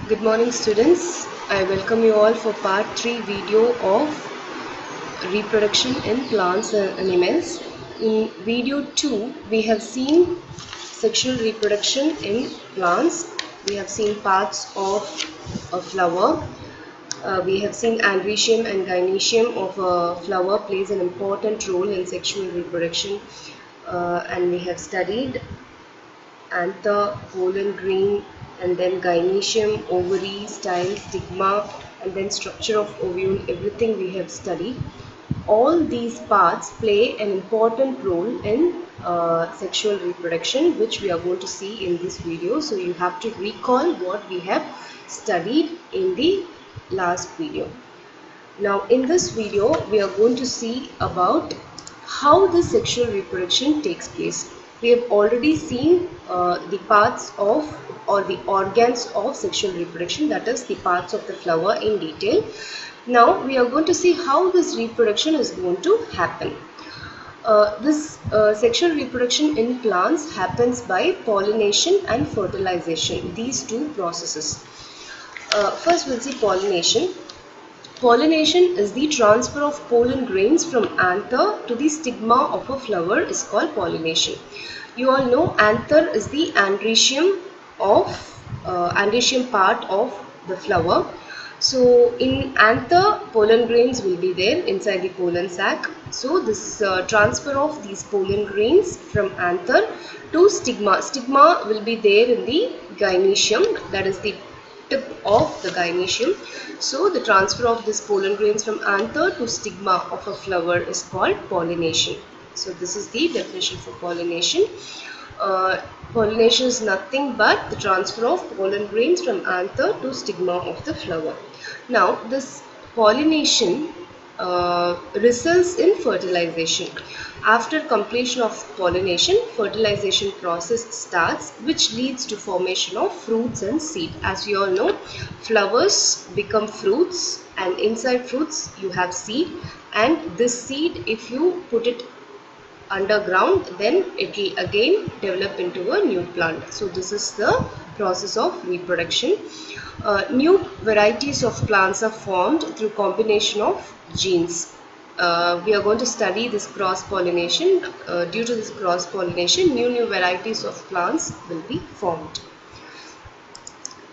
Good morning students. I welcome you all for part 3 video of reproduction in plants and animals. In video 2 we have seen sexual reproduction in plants. We have seen parts of a flower. We have seen androecium and gynoecium of a flower plays an important role in sexual reproduction, and we have studied anther, pollen grain, and then gynoecium, ovary, style, stigma, and then structure of ovule. Everything we have studied. All these parts play an important role in sexual reproduction, which we are going to see in this video. So you have to recall what we have studied in the last video. Now in this video we are going to see about how the sexual reproduction takes place. We have already seen the parts of or the organs of sexual reproduction, that is the parts of the flower, in detail. Now we are going to see how this reproduction is going to happen. This sexual reproduction in plants happens by pollination and fertilization, these two processes. First we'll see pollination. Pollination is the transfer of pollen grains from anther to the stigma of a flower is called pollination. You all know anther is the androecium part of the flower. So in anther, pollen grains will be there inside the pollen sac. So this transfer of these pollen grains from anther to stigma will be there in the gynoecium, that is the tip of the gynoecium. So the transfer of this pollen grains from anther to stigma of a flower is called pollination. So this is the definition for pollination. Pollination is nothing but the transfer of pollen grains from anther to stigma of the flower. Now this pollination results in fertilization. After completion of pollination, fertilization process starts, which leads to formation of fruits and seed. As we all know, flowers become fruits, and inside fruits you have seed, and this seed, if you put it underground, then it will again develop into a new plant. So this is the process of reproduction. New varieties of plants are formed through combination of genes. We are going to study this cross-pollination. Due to this cross-pollination, new varieties of plants will be formed.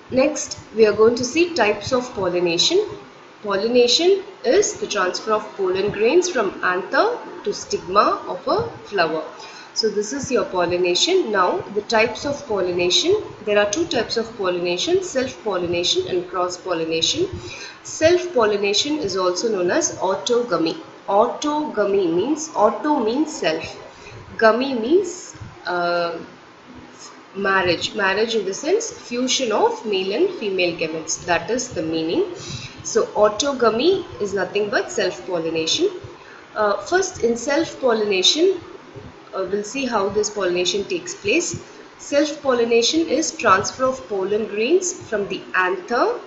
Next, we are going to see types of pollination. Pollination is the transfer of pollen grains from anther to stigma of a flower. So this is your pollination. Now the types of pollination. There are two types of pollination: self-pollination and cross-pollination. Self-pollination is also known as autogamy. Autogamy means, auto means self, gamy means marriage in the sense fusion of male and female gametes, that is the meaning. So autogamy is nothing but self-pollination. First, in self-pollination, we'll see how this pollination takes place. Self-pollination is transfer of pollen grains from the anther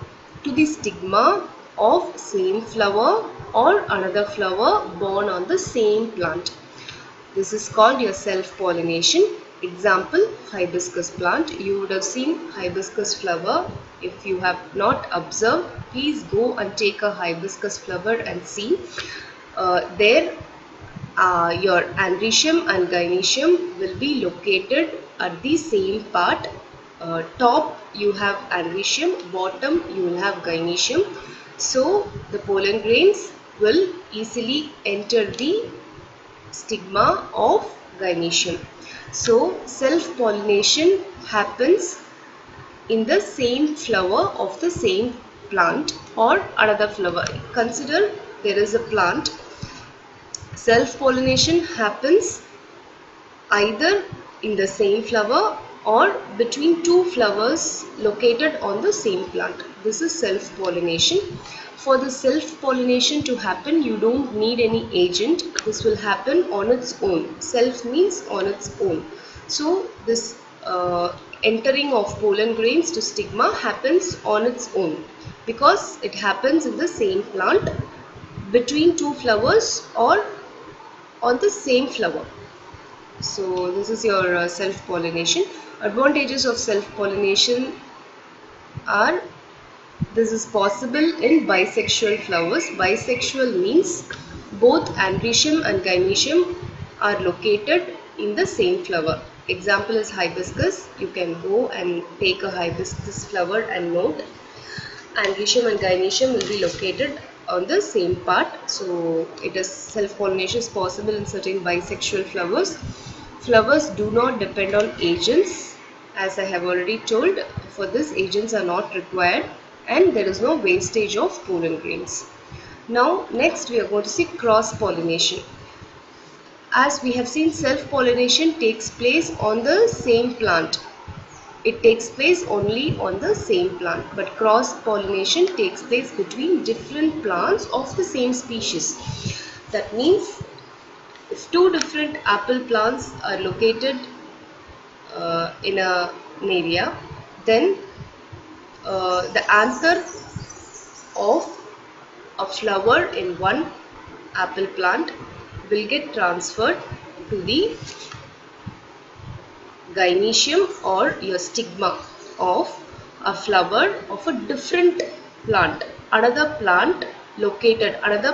to the stigma of same flower or another flower born on the same plant. This is called your self-pollination. Example, hibiscus plant. You would have seen hibiscus flower. If you have not observed, please go and take a hibiscus flower and see. There your androecium and gynoecium will be located at the same part. Top you have androecium, bottom you will have gynoecium. So the pollen grains will easily enter the stigma of gynoecium. So self-pollination happens in the same flower of the same plant or another flower. Consider there is a plant. Self-pollination happens either in the same flower or between two flowers located on the same plant. This is self-pollination. For the self-pollination to happen, you don't need any agent. This will happen on its own. Self means on its own. So this entering of pollen grains to stigma happens on its own because it happens in the same plant between two flowers or on the same flower. So this is your self-pollination. Advantages of self-pollination are This is possible in bisexual flowers. Bisexual means both androecium and gynoecium are located in the same flower. Example is hibiscus. You can go and take a hibiscus flower and note androecium and gynoecium will be located on the same part. So it is self-pollination is possible in certain bisexual flowers. Flowers do not depend on agents, as I have already told. For this, agents are not required and there is no wastage of pollen grains. Now next we are going to see cross-pollination. As we have seen, self-pollination takes place on the same plant. It takes place only on the same plant, but cross-pollination takes place between different plants of the same species. That means if two different apple plants are located in an area, then the anther of a flower in one apple plant will get transferred to the gynoecium or your stigma of a flower of a different plant. Another plant located, another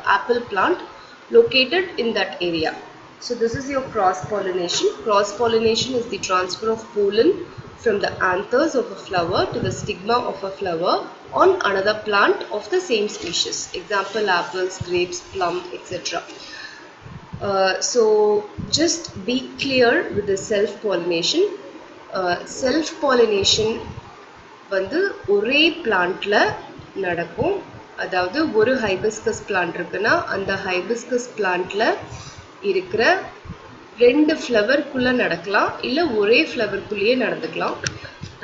apple plant located in that area. So this is your cross-pollination. Cross-pollination is the transfer of pollen from the anthers of a flower to the stigma of a flower on another plant of the same species. Example, apples, grapes, plum, etc. So just be clear with the self-pollination. Self-pollination வந்து ஒரே பிளான்ட்ல நடக்கும். அதாவது ஒரு hibiscus plant இருக்குன்னா அந்த hibiscus பிளான்ட்ல இருக்கிற ரெண்டு ஃப்ளவர்க்குள்ள நடக்கலாம், இல்லை ஒரே ஃப்ளவர்க்குள்ளேயே நடந்துக்கலாம்.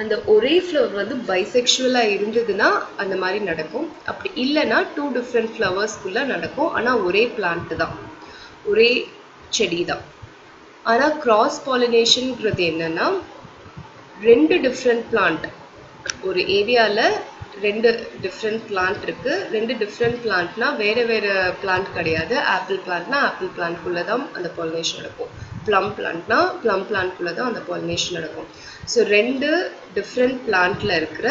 அந்த ஒரே ஃப்ளவர் வந்து பைசெக்சுவலா இருந்ததுன்னா அந்த மாதிரி நடக்கும். அப்படி இல்லைன்னா டூ டிஃப்ரெண்ட் ஃப்ளவர்ஸ்க்குள்ள நடக்கும். ஆனால் ஒரே பிளான்ட் தான், ஒரே செடி தான். ஆனால் கிராஸ் பாலினேஷன்ங்கிறது என்னன்னா ரெண்டு டிஃப்ரெண்ட் பிளான்ட், ஒரு ஏரியாவில் ரெண்டு டிஃப்ரெண்ட் பிளான்ட் இருக்குது. ரெண்டு டிஃப்ரெண்ட் பிளான்ட்னா வேறு வேறு பிளான்ட் கிடையாது. ஆப்பிள் பிளான்ட்னா ஆப்பிள் பிளான்ட்குள்ளே தான் அந்த பாலினேஷன் நடக்கும். ப்ளம் பிளான்ட்னா ப்ளம் பிளான்ட்குள்ளே தான் அந்த பாலினேஷன் நடக்கும். ஸோ ரெண்டு டிஃப்ரெண்ட் பிளான்ட்டில் இருக்கிற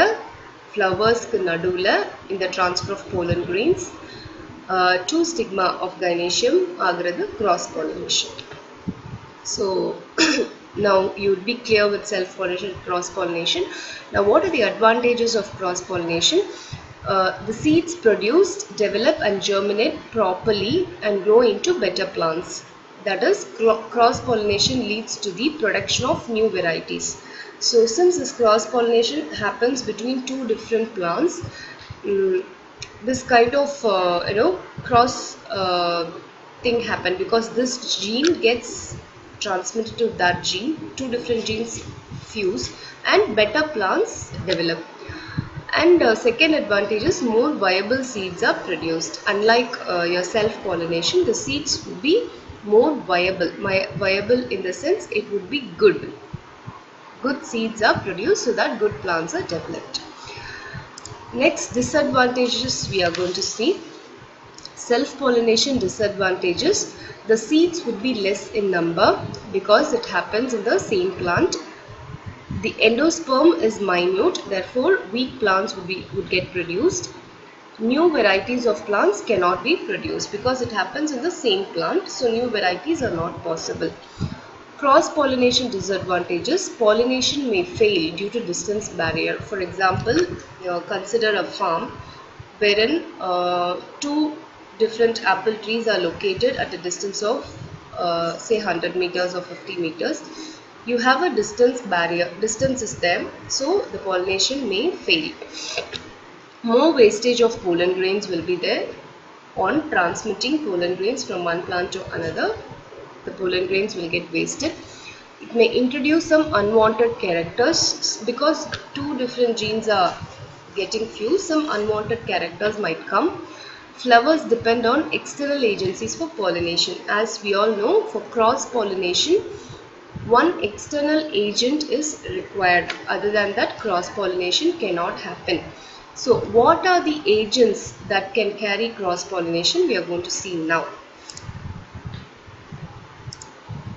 ஃப்ளவர்ஸ்க்கு நடுவில் இந்த transfer of pollen grains to stigma of gynoecium ஆகிறது cross pollination. So now you would be clear with self pollination, cross pollination. Now what are the advantages of cross pollination? The seeds produced develop and germinate properly and grow into better plants. That is, cross pollination leads to the production of new varieties. So since this cross pollination happens between two different plants, this kind of cross thing happen because this gene gets transmitted to that gene. Two different genes fuse and better plants develop. And second advantage is more viable seeds are produced. Unlike your self pollination, the seeds would be more viable. Viable in the sense it would be good seeds are produced so that good plants are developed. Next, disadvantages we are going to see. Self-pollination disadvantages. The seeds would be less in number because it happens in the same plant. The endosperm is minute, therefore weak plants would get produced. New varieties of plants cannot be produced because it happens in the same plant, so new varieties are not possible. Cross-pollination disadvantages. Pollination may fail due to distance barrier. For example, consider a farm wherein two different apple trees are located at a distance of say 100 meters or 50 meters. You have a distance barrier. Distance is there, so the pollination may fail. More wastage of pollen grains will be there on transmitting pollen grains from one plant to another. The pollen grains will get wasted. It may introduce some unwanted characters because two different genes are getting fused. Some unwanted characters might come. Flowers depend on external agencies for pollination. As we all know, for cross pollination, one external agent is required. Other than that, cross pollination cannot happen. So what are the agents that can carry cross pollination? We are going to see now.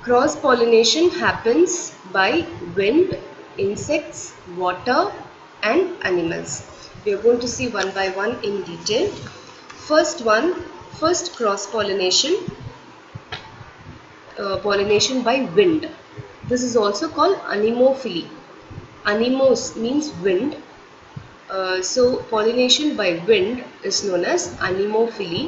Cross pollination happens by wind, insects, water, and animals. We are going to see one by one in detail. First cross pollination, pollination by wind. This is also called anemophily. Anemos means wind. So pollination by wind is known as anemophily.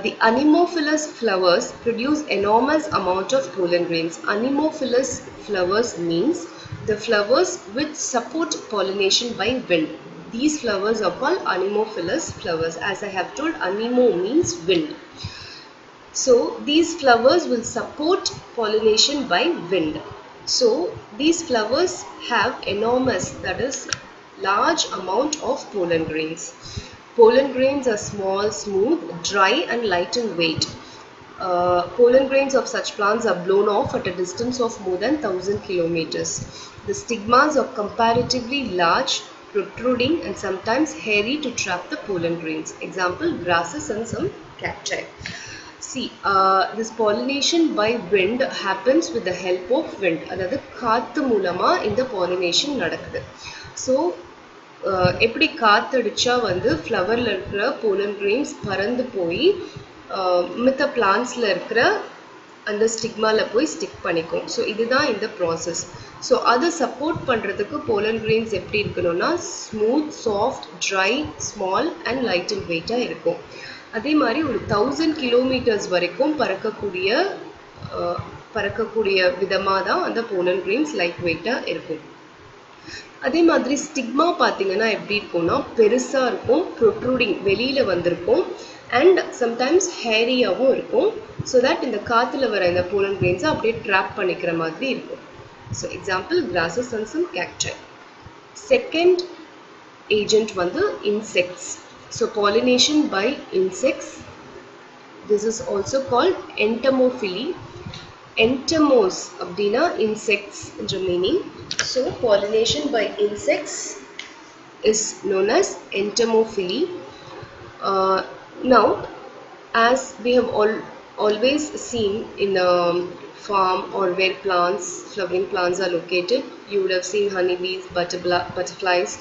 The anemophilous flowers produce enormous amount of pollen grains. Anemophilous flowers means the flowers which support pollination by wind. These flowers are called anemophilous flowers. As I have told, anemo means wind. So these flowers will support pollination by wind. So these flowers have enormous, that is large amount of pollen grains. Pollen grains are small, smooth, dry and light in weight. Pollen grains of such plants are blown off at a distance of more than 1000 kilometers. The stigmas are comparatively large, protruding and sometimes hairy to trap the pollen grains. Example, grasses and some cacti. See, this pollination by wind happens with the help of wind. அதாவது காத்து மூலமா இந்த pollination நடக்குது. So எப்படி காத்தடிச்சா வந்து ஃப்ளவர்ல இருக்கிற pollen grains பறந்து போய் மித்த பிளான்ட்ஸ்ல இருக்கிற அந்த ஸ்டிக்மால போய் ஸ்டிக் பண்ணிக்கும். ஸோ இதுதான் இந்த ப்ராசஸ். ஸோ அதை சப்போர்ட் பண்ணுறதுக்கு pollen grains எப்படி இருக்கணும்னா smooth, soft, try, small and light and வெயிட்டாக இருக்கும். அதே மாதிரி ஒரு 1000 கிலோமீட்டர்ஸ் வரைக்கும் பறக்கக்கூடிய விதமாக தான் அந்த pollen grains லைட் வெயிட்டாக இருக்கும். அதே மாதிரி ஸ்டிக்மா பார்த்தீங்கன்னா எப்படி இருக்கும்னா பெருசாக இருக்கும், ப்ரொட்ரூடிங் வெளியில் வந்திருக்கும் அண்ட் சம்டைம்ஸ் ஹேரியாகவும் இருக்கும். ஸோ தட் இந்த காற்றுல வர இந்த pollen grains அப்படியே ட்ராப் பண்ணிக்கிற மாதிரி இருக்கும். So example grasses and some cacti. Second agent வந்து insects. So pollination by insects. This is also called entomophily. Entomos abdina insects in meaning. So pollination by insects is known as entomophily. Now, as we have always seen in a farm or where flowering plants are located, you would have seen honeybees, butterflies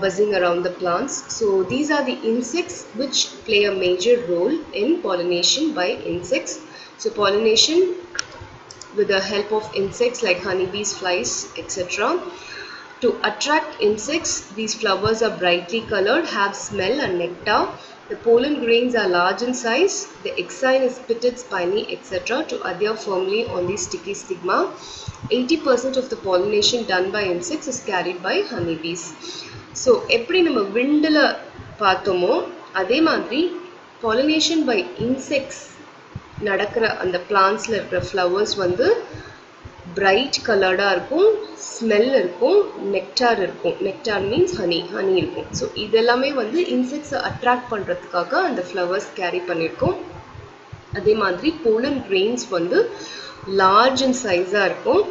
buzzing around the plants. So these are the insects which play a major role in pollination by insects. So pollination with the help of insects like honeybees, flies, etc. To attract insects, these flowers are brightly colored, have smell and nectar. The pollen grains are large in size. The exine is pitted, spiny, etc. to adhere firmly on the sticky stigma. 80% of the pollination done by insects is carried by honeybees. So எப்படி நம்ம விண்டில் பார்த்தோமோ அதே மாதிரி pollination by insects நடக்கிற அந்த பிளான்ட்ஸில் இருக்கிற flowers வந்து bright கலர்டாக இருக்கும், smell இருக்கும், நெக்டார் இருக்கும். நெக்டார் மீன்ஸ் ஹனி இருக்கும். ஸோ இதெல்லாமே வந்து இன்செக்ட்ஸை அட்ராக்ட் பண்ணுறதுக்காக அந்த ஃப்ளவர்ஸ் கேரி பண்ணியிருக்கோம். அதே மாதிரி pollen grains வந்து லார்ஜ் அண்ட் சைஸாக இருக்கும்.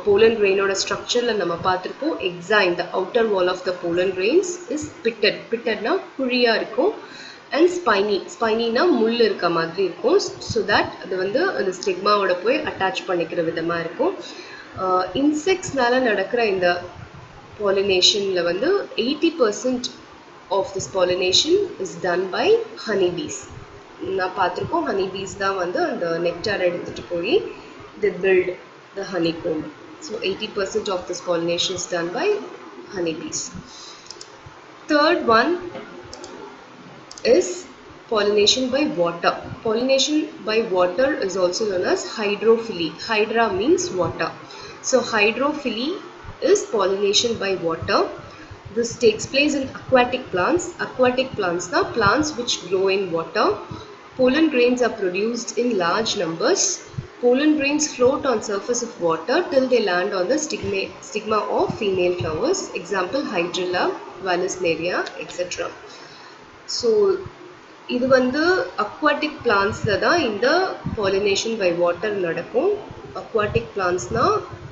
Pollen grain oda structure la nama paathirupom. Exine, the outer wall of the pollen grains is pitted na kuriya irukum, and spiny na mull irukka maadhiri irukum, so that adu vandu and stigma oda poi attach pannikira vidhama irukum. Insects nala nadakra inda pollination la vandu 80% of this pollination is done by honeybees. Na paathirupom honeybees da vandu and nectar edutittu poi they build the honeycomb. So 80% of this pollination is done by honeybees. Third one is pollination by water. Pollination by water is also known as hydrophily. Hydra means water. So hydrophily is pollination by water. This takes place in aquatic plants. Aquatic plants are plants which grow in water. Pollen grains are produced in large numbers. Pollen grains float on surface of water till they land on the stigma of female flowers. Example, Hydrilla, Vallisneria, etc. So, இது வந்து aquatic plants-ல தான் இந்த pollination by water நடக்கும். Aquatic plants-னா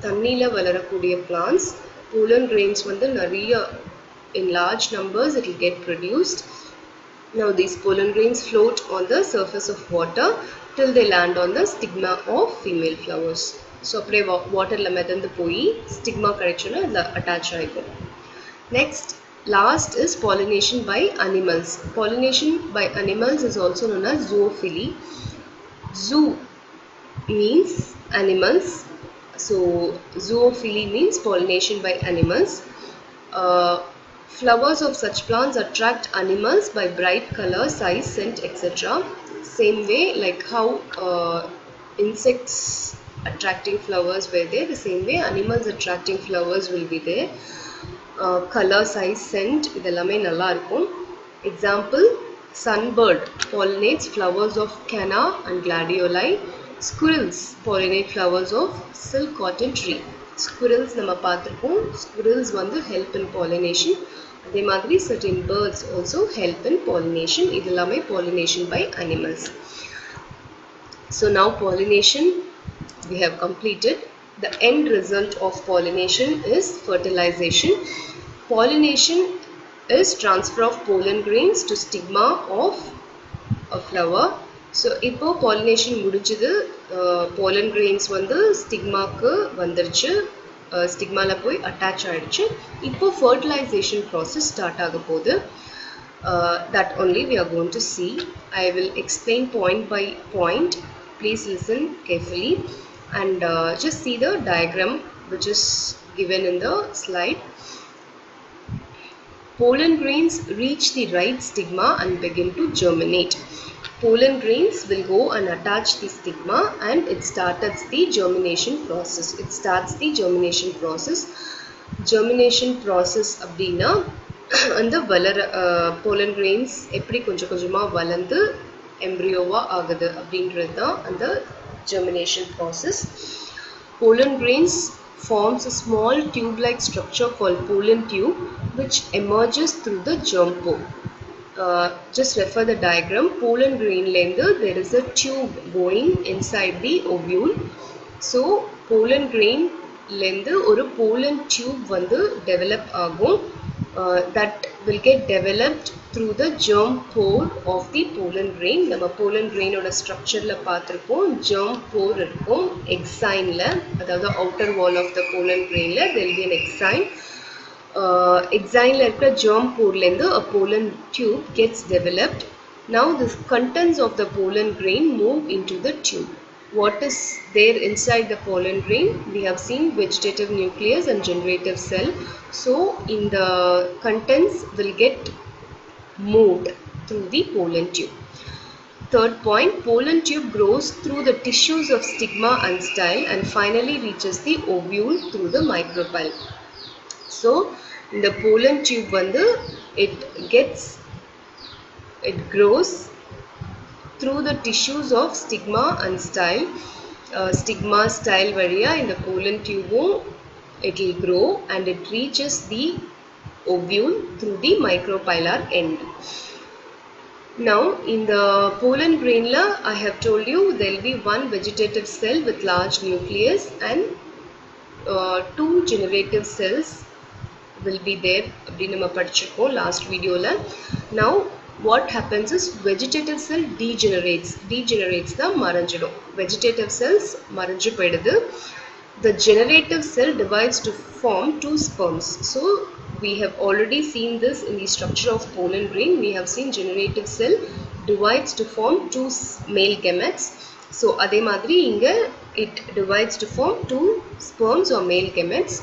தண்ணில வளரக்கூடிய plants. Pollen grains வந்து நிறைய in large numbers it will get produced. Now these pollen grains float on the surface of water till they land on the stigma of female flowers. So அப்படியே வாட்டர்ல மிதந்து போய் stigma கிடைச்சோன்னா அதில் attach ஆகிக்கும். Next, last is pollination by animals. Pollination by animals is also known as zoophily. Zoo means animals, so zoophily means pollination by animals. Flowers of such plants attract animals by bright color, size, scent, etc. Same way like how insects attracting flowers were there, the same way animals attracting flowers will be there. Color, size, scent இதெல்லாமே நல்லா இருக்கும். Example, sunbird pollinates flowers of canna and gladioli. Squirrels pollinate flowers of silk cotton tree. Squirrels நம்ம பார்த்திருப்போம். Squirrels வந்து help in pollination. அதே மாதிரி certain birds also help in pollination. இதெல்லாமே pollination by animals. So now pollination we have completed. The end result of pollination is fertilization. Pollination is transfer of pollen grains to stigma of a flower. So இப்போ pollination முடிஞ்சது, pollen grains வந்து ஸ்டிக்மாக்கு வந்துருச்சு, ஸ்டிக்மால போய் attach ஆயிடுச்சு. இப்போ fertilization process start ஆக போகுது. That only we are going to see. I will explain point by point. Please listen carefully and just see the diagram which is given in the slide. Pollen grains reach the right stigma and begin to germinate. Pollen grains will go and attach the stigma and it starts the germination process. Germination process அப்படினா அந்த வளர pollen grains எப்படி கொஞ்சம் கொஞ்சமா வளர்ந்து எம்ப்ரியோவா ஆகுது அப்படின்றது தான் அந்த germination process. Pollen grains forms a small tube-like structure called pollen tube which emerges through the germ pore. Just refer the diagram. Pollen grain length, there is a tube going inside the ovule. So pollen grain length ஒரு pollen tube வந்து develop ஆகும். That will get developed through the germ pore of the pollen grain. நம்ம pollen grain ஓட structureல பார்த்திருப்போம். germ pore இருக்கும் exine ல, அதாவது outer wall of the pollen grain ல there will be an exine. Exine ல இருக்கிற germ pore ல இருந்து a pollen tube gets developed. Now the contents of the pollen grain move into the tube. What is there inside the pollen grain? We have seen vegetative nucleus and generative cell. So in the contents will get moved through the pollen tube. Third point, pollen tube grows through the tissues of stigma and style and finally reaches the ovule through the micropyle. So in the pollen tube வந்து it grows through the tissues of stigma and style. Stigma style valiya in the pollen tube it will grow and it reaches the ovule through the micropylar end. Now in the pollen grain la I have told you there will be one vegetative cell with large nucleus and two generative cells will be there appdi nama padichirukom last video la. Now what happens is vegetative cell degenerates the maranjidum. Vegetative cells maranju poidudhu. The generative cell divides to form two sperms. So we have already seen this in the structure of pollen grain. We have seen generative cell divides to form two male gametes. So adhe madri inga it divides to form two sperms or male gametes.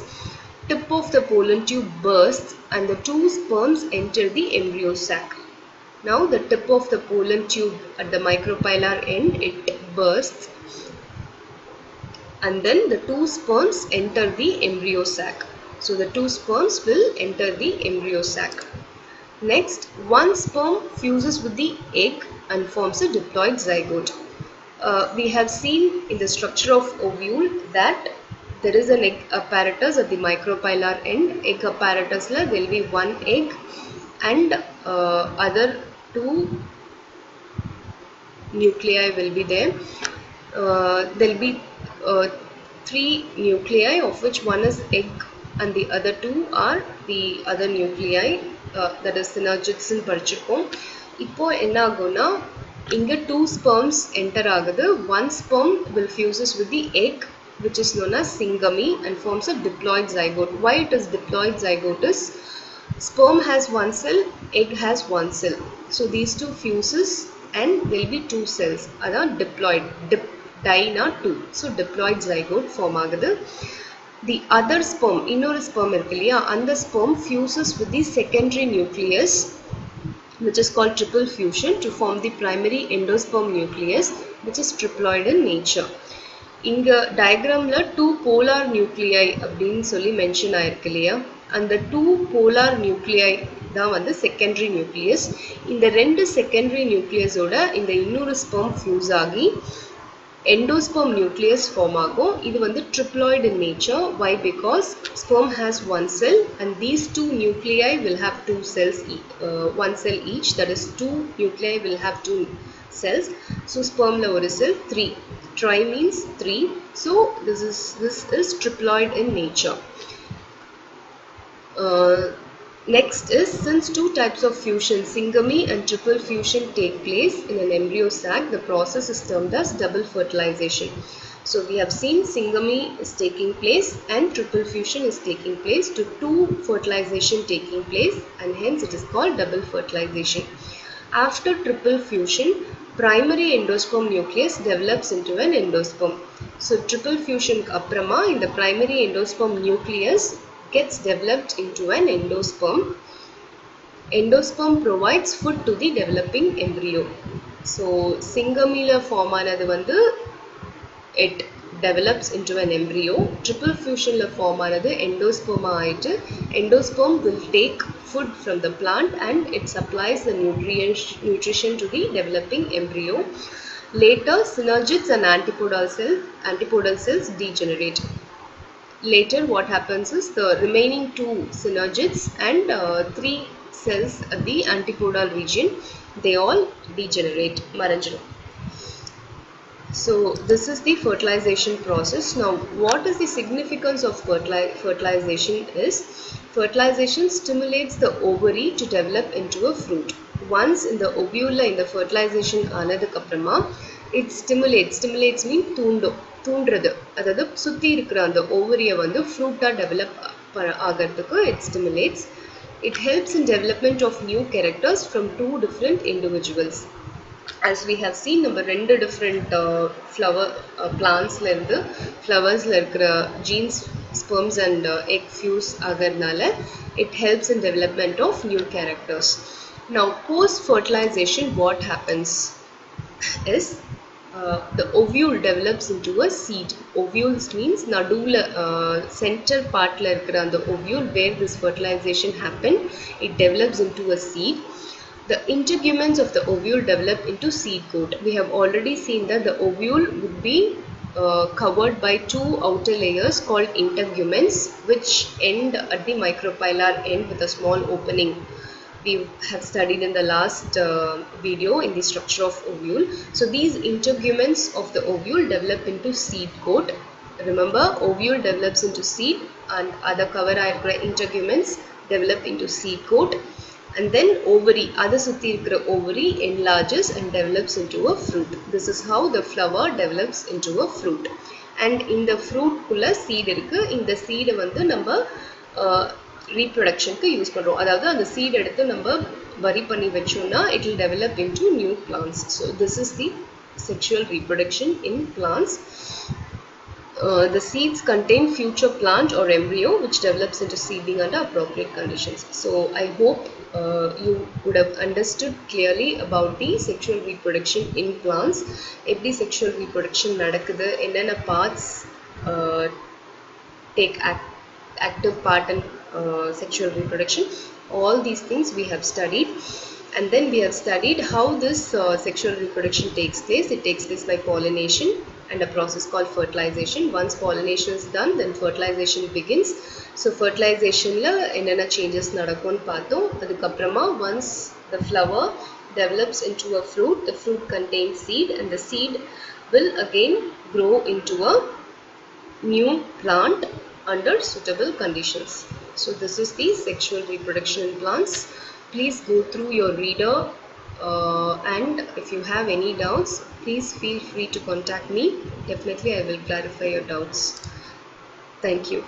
Tip of the pollen tube bursts and the two sperms enter the embryo sac. Now the tip of the pollen tube at the micropylar end it bursts and then the two sperms enter the embryo sac. So the two sperms will enter the embryo sac. Next, one sperm fuses with the egg and forms a diploid zygote. We have seen in the structure of ovule that there is an egg apparatus at the micropylar end. Egg apparatus la there will be one egg and other two nuclei will be there. There will be three nuclei of which one is egg and the other two are the other nuclei, that is synergids in padichirukom. Ipo enna aguna inga two sperms enter agudhu. One sperm will fuses with the egg which is known as syngamy and forms a diploid zygote. Why it is diploid zygote is Sperm has one cell, egg has one cell. So these two fuses and there will be two cells. That diploid. Di na two. So diploid zygote form agudhu. The other sperm, innor sperm and the sperm fuses with the secondary nucleus, which is called triple fusion, to form the primary endosperm nucleus, which is triploid in nature. இங்க டயக்ராம்ல two polar நியூக்ளியை அப்படின்னு சொல்லி mention ஆயிருக்கு இல்லையா, அந்த two polar நியூக்ளியை தான் வந்து secondary nucleus. இந்த ரெண்டு செகண்டரி நியூக்ளியஸோட இந்த இன்னொரு ஸ்பெர்ம் ஃபியூஸ் ஆகி endosperm nucleus form ஆகும். இது வந்து triploid in nature. Why? Because sperm has one cell and these two nuclei will have two cells, one cell each. That is, two nuclei will have two cells. So sperm la ஒரு cell, 3. Tri means 3. So this is triploid in nature. Next is, since two types of fusion, syngamy and triple fusion, take place in an embryo sac, the process is termed as double fertilization. So we have seen syngamy is taking place and triple fusion is taking place, to two fertilization taking place, and hence it is called double fertilization. After triple fusion, primary endosperm nucleus develops into an endosperm. So triple fusion apprama in the primary endosperm nucleus gets developed into an endosperm. Endosperm provides food to the developing embryo. So syngamy la form aanadhu vandu it develops into an embryo. Triple fusion la form aanadhu endosperm aayittu endosperm will take food from the plant and it supplies the nutrition to the developing embryo. Later synergids and antipodal cells degenerate. Later what happens is, the remaining two synergids and 3 cells at the antipodal region, they all degenerate, maranjiro. So this is the fertilization process. Now what is the significance of fertilization is, fertilization stimulates the ovary to develop into a fruit. Once in the ovule in the fertilization aanadukku apprama, it stimulates mean தூண்டுறது, அதாவது சுற்றி இருக்கிற அந்த ஓவரியை வந்து ஃப்ரூட்டாக develop ஆகிறதுக்கு it stimulates. It helps in development of new characters from two different individuals. As we have seen, நம்ம ரெண்டு different flower plantsல இருந்து ஃப்ளவர்ஸில் இருக்கிற genes, sperms and egg fuse ஆகிறதுனால it helps in development of new characters. Now post fertilization what happens is, the ovule develops into a seed. Ovules means nadula center part la irukra and the ovule where this fertilization happen, it develops into a seed. The integuments of the ovule develop into seed coat. We have already seen that the ovule would be covered by two outer layers called integuments, which end at the micropylar end with a small opening. We have studied in the last video in the structure of ovule. So these integuments of the ovule develop into seed coat. Remember, ovule develops into seed and other cover ayirukra integuments develop into seed coat, and then ovary, other sutti irukra ovary enlarges and develops into a fruit. This is how the flower develops into a fruit. And in the fruit kulla seed irukku, in the seed vandu namba reproduction க்கு use பண்றோம். அதாவது அந்த seed எடுத்து நம்ம வரி பண்ணி வெச்சோம்னா it will develop into new plants. So this is the sexual reproduction in plants. The seeds contain future plant or embryo which develops into seedling under appropriate conditions. So I hope you would have understood clearly about the sexual reproduction in plants. எப்படி sexual reproduction நடக்குது, என்னென்ன parts take active part in sexual reproduction, all these things we have studied. And then we have studied how this sexual reproduction takes place. It takes place by pollination and a process called fertilization. Once pollination is done, then fertilization begins. So fertilization la enna changes nadakkum paathom. Adukapprama once the flower develops into a fruit, the fruit contains seed and the seed will again grow into a new plant under suitable conditions. So this is the sexual reproduction in plants. Please go through your reader and if you have any doubts, please feel free to contact me. Definitely I will clarify your doubts. Thank you.